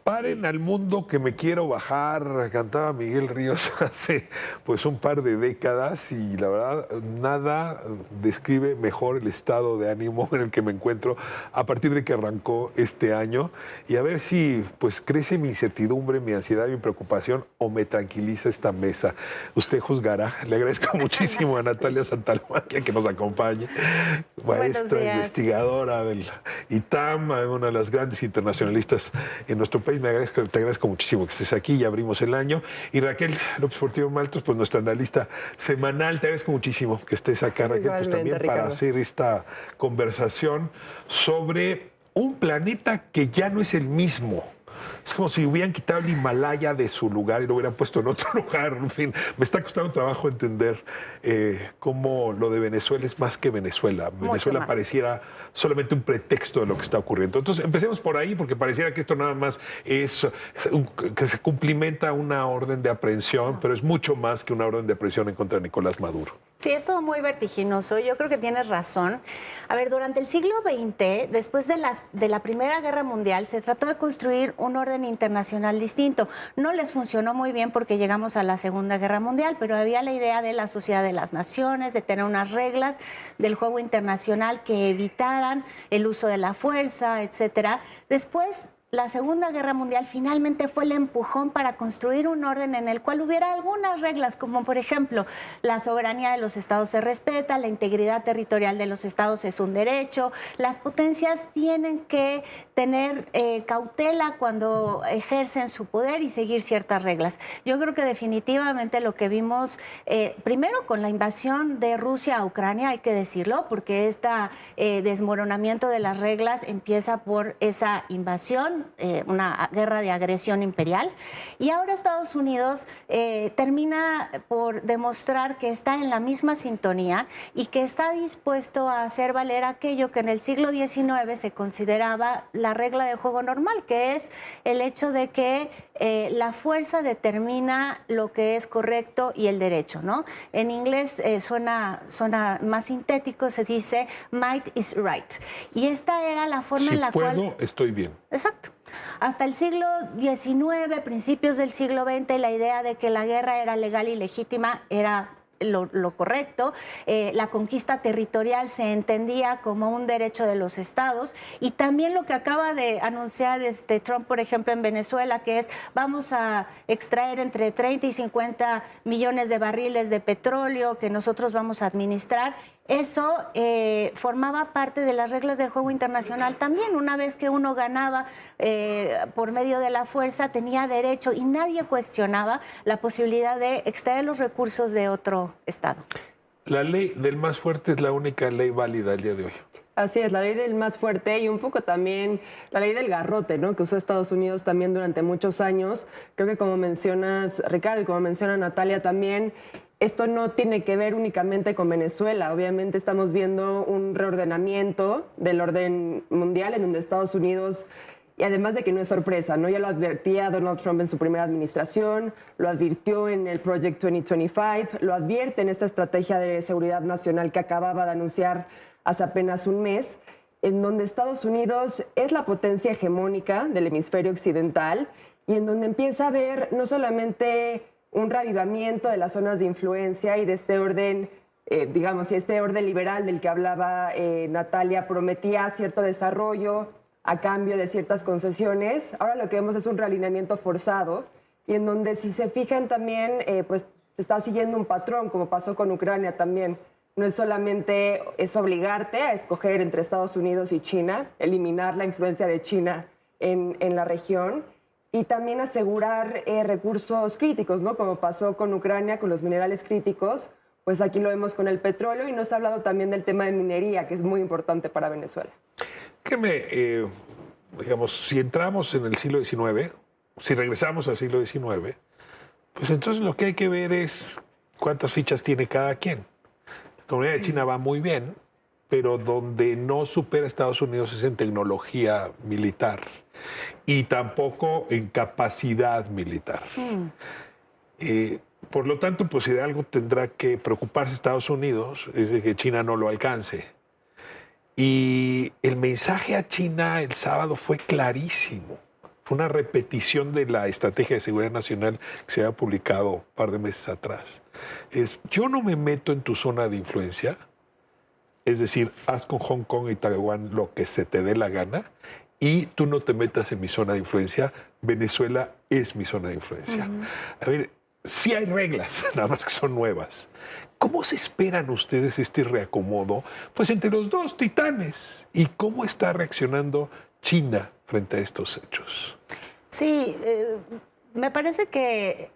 Paren al mundo que me quiero bajar, cantaba Miguel Ríos hace pues un par de décadas y la verdad nada describe mejor el estado de ánimo en el que me encuentro a partir de que arrancó este año y a ver si pues crece mi incertidumbre, mi ansiedad, mi preocupación o me tranquiliza esta mesa. Usted juzgará. Le agradezco muchísimo a Natalia Santalomaquia que nos acompañe, maestra investigadora del ITAM, una de las grandes internacionalistas en nuestro país. Te agradezco muchísimo que estés aquí, ya abrimos el año. Y Raquel López Portillo Maltos, pues nuestra analista semanal, te agradezco muchísimo que estés acá, Raquel, pues también Ricardo, para hacer esta conversación sobre un planeta que ya no es el mismo. Es como si hubieran quitado el Himalaya de su lugar y lo hubieran puesto en otro lugar. En fin, me está costando trabajo entender cómo lo de Venezuela es más que Venezuela. Venezuela pareciera solamente un pretexto de lo que está ocurriendo. Entonces, empecemos por ahí, porque pareciera que esto nada más es que se cumplimenta una orden de aprehensión, pero es mucho más que una orden de aprehensión en contra de Nicolás Maduro. Sí, es todo muy vertiginoso. Yo creo que tienes razón. A ver, durante el siglo XX, después de la Primera Guerra Mundial, se trató de construir un orden internacional distinto. No les funcionó muy bien porque llegamos a la Segunda Guerra Mundial, pero había la idea de la Sociedad de las Naciones, de tener unas reglas del juego internacional que evitaran el uso de la fuerza, etcétera. Después, la Segunda Guerra Mundial finalmente fue el empujón para construir un orden en el cual hubiera algunas reglas, como por ejemplo, la soberanía de los estados se respeta, la integridad territorial de los estados es un derecho, las potencias tienen que tener cautela cuando ejercen su poder y seguir ciertas reglas. Yo creo que definitivamente lo que vimos, primero con la invasión de Rusia a Ucrania, hay que decirlo, porque este desmoronamiento de las reglas empieza por esa invasión, una guerra de agresión imperial, y ahora Estados Unidos termina por demostrar que está en la misma sintonía y que está dispuesto a hacer valer aquello que en el siglo XIX se consideraba la regla del juego normal, que es el hecho de que la fuerza determina lo que es correcto y el derecho, ¿no? En inglés suena más sintético, se dice might is right. Y esta era la forma en la cual... Si puedo, estoy bien. Exacto. Hasta el siglo XIX, principios del siglo XX, la idea de que la guerra era legal y legítima era lo correcto. La conquista territorial se entendía como un derecho de los estados, y también lo que acaba de anunciar Trump, por ejemplo, en Venezuela, que es vamos a extraer entre 30 y 50 millones de barriles de petróleo que nosotros vamos a administrar. Eso formaba parte de las reglas del juego internacional también. Una vez que uno ganaba por medio de la fuerza, tenía derecho y nadie cuestionaba la posibilidad de extraer los recursos de otro estado. La ley del más fuerte es la única ley válida el día de hoy. Así es, la ley del más fuerte y un poco también la ley del garrote, ¿no?, que usó Estados Unidos también durante muchos años. Creo que como mencionas, Ricardo, y como menciona Natalia también, esto no tiene que ver únicamente con Venezuela. Obviamente estamos viendo un reordenamiento del orden mundial en donde Estados Unidos, y además de que no es sorpresa, ¿no?, ya lo advertía Donald Trump en su primera administración, lo advirtió en el Project 2025, lo advierte en esta estrategia de seguridad nacional que acababa de anunciar hace apenas un mes, en donde Estados Unidos es la potencia hegemónica del hemisferio occidental y en donde empieza a haber no solamente un reavivamiento de las zonas de influencia y de este orden, digamos, este orden liberal del que hablaba Natalia, prometía cierto desarrollo a cambio de ciertas concesiones. Ahora lo que vemos es un realineamiento forzado y en donde, si se fijan también, pues se está siguiendo un patrón, como pasó con Ucrania también. No es solamente obligarte a escoger entre Estados Unidos y China, eliminar la influencia de China en la región, y también asegurar recursos críticos, ¿no?, como pasó con Ucrania, con los minerales críticos. Pues aquí lo vemos con el petróleo, y nos ha hablado también del tema de minería, que es muy importante para Venezuela. Digamos, si entramos en el siglo XIX, si regresamos al siglo XIX, pues entonces lo que hay que ver es cuántas fichas tiene cada quien. La comunidad de China va muy bien, pero donde no supera a Estados Unidos es en tecnología militar y tampoco en capacidad militar. Por lo tanto, pues si de algo tendrá que preocuparse Estados Unidos es de que China no lo alcance. Y el mensaje a China el sábado fue clarísimo. Fue una repetición de la estrategia de seguridad nacional que se había publicado un par de meses atrás. Yo no me meto en tu zona de influencia, es decir, haz con Hong Kong y Taiwán lo que se te dé la gana, y tú no te metas en mi zona de influencia. Venezuela es mi zona de influencia. A ver, sí hay reglas, nada más que son nuevas. ¿Cómo se esperan ustedes este reacomodo? Pues entre los dos titanes. ¿Y cómo está reaccionando China frente a estos hechos? Sí, me parece que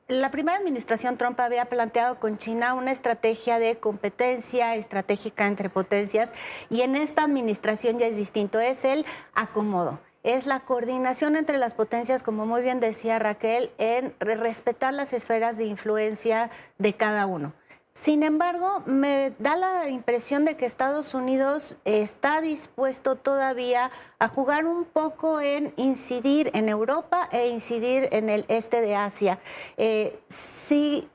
la primera administración Trump había planteado con China una estrategia de competencia estratégica entre potencias, y en esta administración ya es distinto, es el acomodo. Es la coordinación entre las potencias, como muy bien decía Raquel, en respetar las esferas de influencia de cada uno. Sin embargo, me da la impresión de que Estados Unidos está dispuesto todavía a jugar un poco en incidir en Europa e incidir en el este de Asia. Sí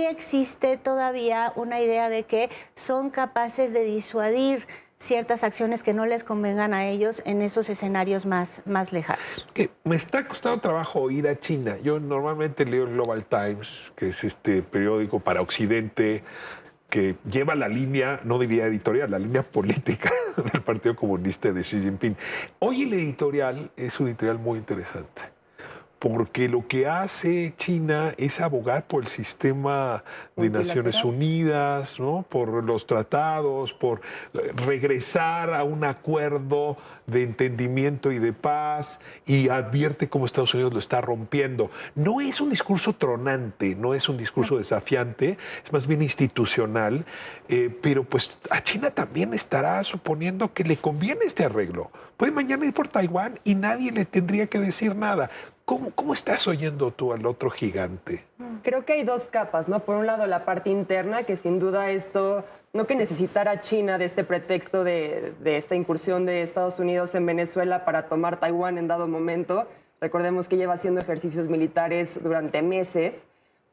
existe todavía una idea de que son capaces de disuadir ciertas acciones que no les convengan a ellos en esos escenarios más lejanos. Me está costando trabajo ir a China. Yo normalmente leo el Global Times, que es este periódico para Occidente que lleva la línea, no diría editorial, la línea política del Partido Comunista de Xi Jinping. Hoy el editorial es un editorial muy interesante, porque lo que hace China es abogar por el sistema de Naciones Unidas, ¿no? Por los tratados, por regresar a un acuerdo de entendimiento y de paz, y advierte cómo Estados Unidos lo está rompiendo. No es un discurso tronante, no es un discurso desafiante, es más bien institucional, pero pues a China también estará suponiendo que le conviene este arreglo. Puede mañana ir por Taiwán y nadie le tendría que decir nada. ¿Cómo estás oyendo tú al otro gigante? Creo que hay dos capas, ¿no? Por un lado, la parte interna, que sin duda esto, no que necesitara China de este pretexto de esta incursión de Estados Unidos en Venezuela para tomar Taiwán en dado momento. Recordemos que lleva haciendo ejercicios militares durante meses,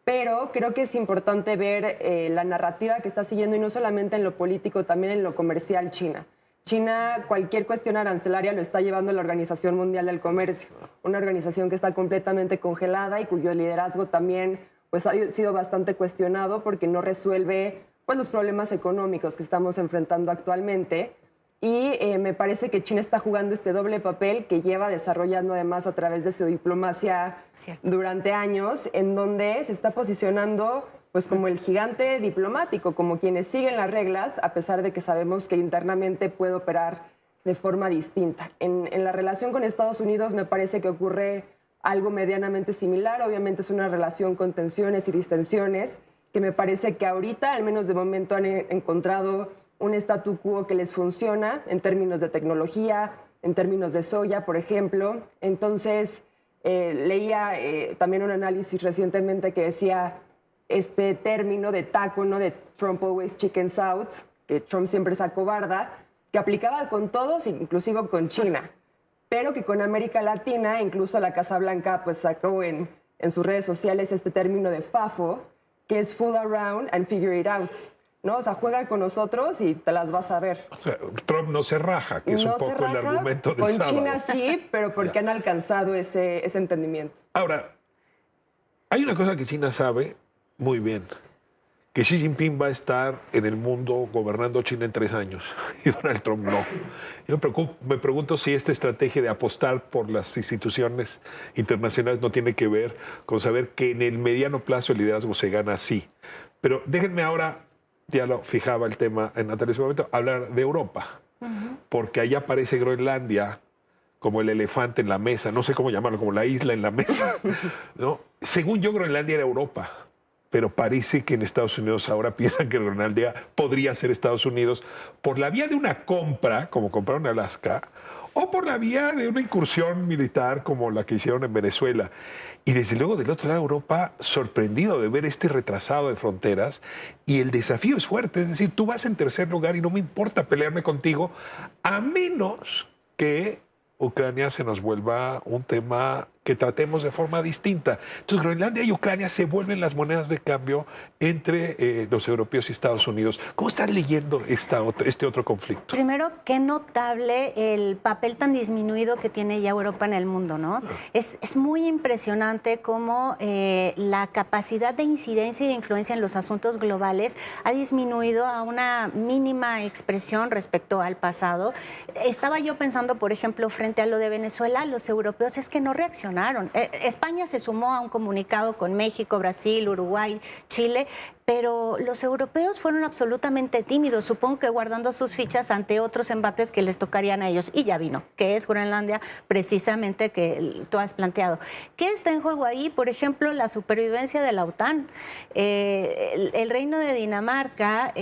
pero creo que es importante ver la narrativa que está siguiendo, y no solamente en lo político, también en lo comercial China. China, cualquier cuestión arancelaria lo está llevando a la Organización Mundial del Comercio, una organización que está completamente congelada y cuyo liderazgo también pues, ha sido bastante cuestionado porque no resuelve pues, los problemas económicos que estamos enfrentando actualmente. Y me parece que China está jugando este doble papel que lleva desarrollando además a través de su diplomacia durante años, en donde se está posicionando pues como el gigante diplomático, como quienes siguen las reglas, a pesar de que sabemos que internamente puede operar de forma distinta. En la relación con Estados Unidos me parece que ocurre algo medianamente similar. Obviamente es una relación con tensiones y distensiones, que me parece que ahorita, al menos de momento, han encontrado un statu quo que les funciona en términos de tecnología, en términos de soya, por ejemplo. Entonces, leía también un análisis recientemente que decía este término de taco, ¿no? De Trump always chickens out, que Trump siempre se acobarda, que aplicaba con todos, inclusive con China, pero que con América Latina, incluso la Casa Blanca pues sacó en sus redes sociales este término de FAFO, que es fool around and figure it out, ¿no? O sea, juega con nosotros y te las vas a ver. O sea, Trump no se raja, que es un poco el argumento del sábado. Con China sí, pero porque han alcanzado ese entendimiento. Ahora, hay una cosa que China sabe muy bien, que Xi Jinping va a estar en el mundo gobernando China en 3 años y Donald Trump no. Yo me pregunto si esta estrategia de apostar por las instituciones internacionales no tiene que ver con saber que en el mediano plazo el liderazgo se gana así. Pero déjenme ahora, ya lo fijaba el tema en Natalia en ese momento, hablar de Europa, porque allá aparece Groenlandia como el elefante en la mesa, no sé cómo llamarlo, como la isla en la mesa, ¿no? Según yo, Groenlandia era Europa, pero parece que en Estados Unidos ahora piensan que Groenlandia podría ser Estados Unidos por la vía de una compra, como compraron Alaska, o por la vía de una incursión militar como la que hicieron en Venezuela. Y desde luego del otro lado de Europa, sorprendido de ver este retrasado de fronteras, y el desafío es fuerte, es decir, tú vas en tercer lugar y no me importa pelearme contigo, a menos que Ucrania se nos vuelva un tema que tratemos de forma distinta. Entonces, Groenlandia y Ucrania se vuelven las monedas de cambio entre los europeos y Estados Unidos. ¿Cómo están leyendo este otro conflicto? Primero, qué notable el papel tan disminuido que tiene ya Europa en el mundo, ¿no? Es muy impresionante cómo la capacidad de incidencia y de influencia en los asuntos globales ha disminuido a una mínima expresión respecto al pasado. Estaba yo pensando, por ejemplo, frente a lo de Venezuela, los europeos es que no reaccionaron. España se sumó a un comunicado con México, Brasil, Uruguay, Chile, pero los europeos fueron absolutamente tímidos, supongo que guardando sus fichas ante otros embates que les tocarían a ellos. Y ya vino, que es Groenlandia, precisamente que tú has planteado. ¿Qué está en juego ahí? Por ejemplo, la supervivencia de la OTAN. El Reino de Dinamarca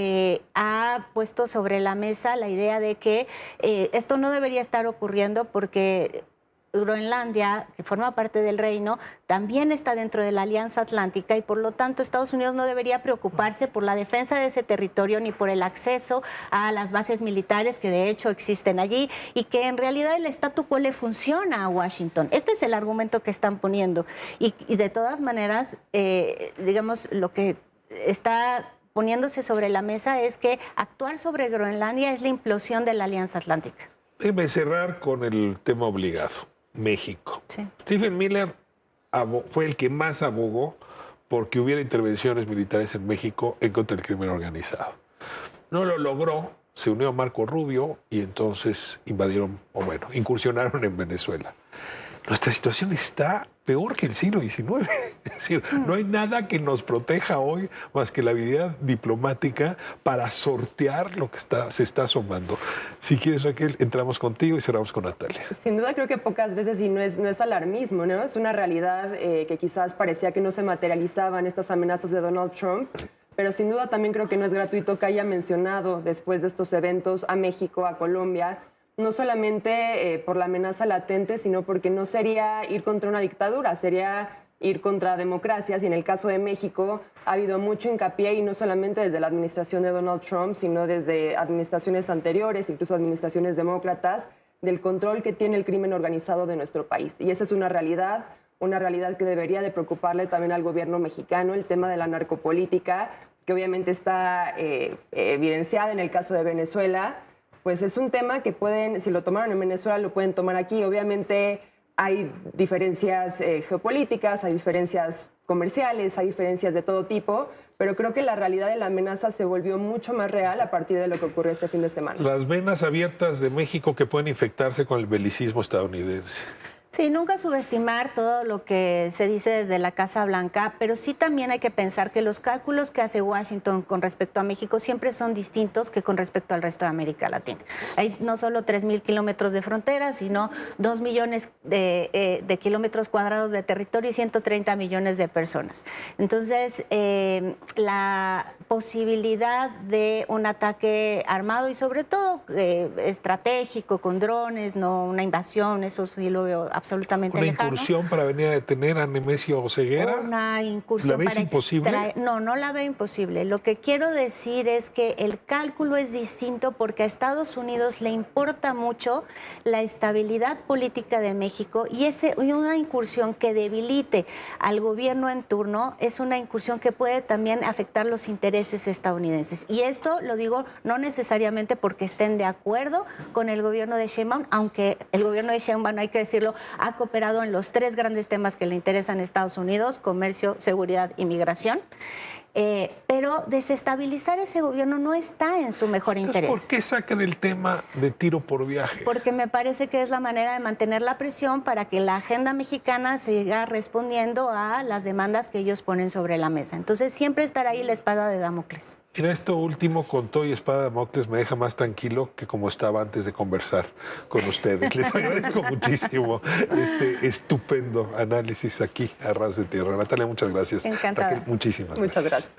ha puesto sobre la mesa la idea de que esto no debería estar ocurriendo porque Groenlandia, que forma parte del reino, también está dentro de la Alianza Atlántica y por lo tanto Estados Unidos no debería preocuparse por la defensa de ese territorio ni por el acceso a las bases militares que de hecho existen allí y que en realidad el statu quo le funciona a Washington. Este es el argumento que están poniendo y de todas maneras, digamos, lo que está poniéndose sobre la mesa es que actuar sobre Groenlandia es la implosión de la Alianza Atlántica. Déjeme cerrar con el tema obligado. México. Sí. Stephen Miller fue el que más abogó porque hubiera intervenciones militares en México en contra del crimen organizado. No lo logró, se unió a Marco Rubio y entonces incursionaron en Venezuela. Nuestra situación está peor que el siglo XIX. Es decir, no hay nada que nos proteja hoy más que la habilidad diplomática para sortear lo que se está asomando. Si quieres, Raquel, entramos contigo y cerramos con Natalia. Sin duda creo que pocas veces, y no es alarmismo, ¿no? Es una realidad que quizás parecía que no se materializaban estas amenazas de Donald Trump, pero sin duda también creo que no es gratuito que haya mencionado después de estos eventos a México, a Colombia, no solamente por la amenaza latente, sino porque no sería ir contra una dictadura, sería ir contra democracias. Y en el caso de México ha habido mucho hincapié, y no solamente desde la administración de Donald Trump, sino desde administraciones anteriores, incluso administraciones demócratas, del control que tiene el crimen organizado de nuestro país. Y esa es una realidad que debería de preocuparle también al gobierno mexicano, el tema de la narcopolítica, que obviamente está evidenciada en el caso de Venezuela. Pues es un tema que pueden, si lo tomaron en Venezuela, lo pueden tomar aquí. Obviamente hay diferencias geopolíticas, hay diferencias comerciales, hay diferencias de todo tipo, pero creo que la realidad de la amenaza se volvió mucho más real a partir de lo que ocurrió este fin de semana. Las venas abiertas de México que pueden infectarse con el belicismo estadounidense. Sí, nunca subestimar todo lo que se dice desde la Casa Blanca, pero sí también hay que pensar que los cálculos que hace Washington con respecto a México siempre son distintos que con respecto al resto de América Latina. Hay no solo 3.000 kilómetros de frontera, sino 2 millones de kilómetros cuadrados de territorio y 130 millones de personas. Entonces, la posibilidad de un ataque armado y sobre todo estratégico, con drones, no una invasión, eso sí lo veo absolutamente lejano. ¿Una incursión para venir a detener a Nemesio Ceguera? Una incursión. ¿La ves imposible? No, no la veo imposible. Lo que quiero decir es que el cálculo es distinto porque a Estados Unidos le importa mucho la estabilidad política de México y una incursión que debilite al gobierno en turno es una incursión que puede también afectar los intereses estadounidenses. Y esto lo digo no necesariamente porque estén de acuerdo con el gobierno de Sheinbaum, aunque el gobierno de Sheinbaum, hay que decirlo, ha cooperado en los 3 grandes temas que le interesan a Estados Unidos: comercio, seguridad y migración. Pero desestabilizar ese gobierno no está en su mejor interés. ¿Por qué sacan el tema de tiro por viaje? Porque me parece que es la manera de mantener la presión para que la agenda mexicana siga respondiendo a las demandas que ellos ponen sobre la mesa. Entonces siempre estará ahí la espada de Damocles. Mira, esto último con todo y espada de Damocles me deja más tranquilo que como estaba antes de conversar con ustedes. Les agradezco muchísimo estupendo análisis aquí a Ras de Tierra. Natalia, muchas gracias. Encantada. Raquel, muchísimas gracias. Muchas gracias.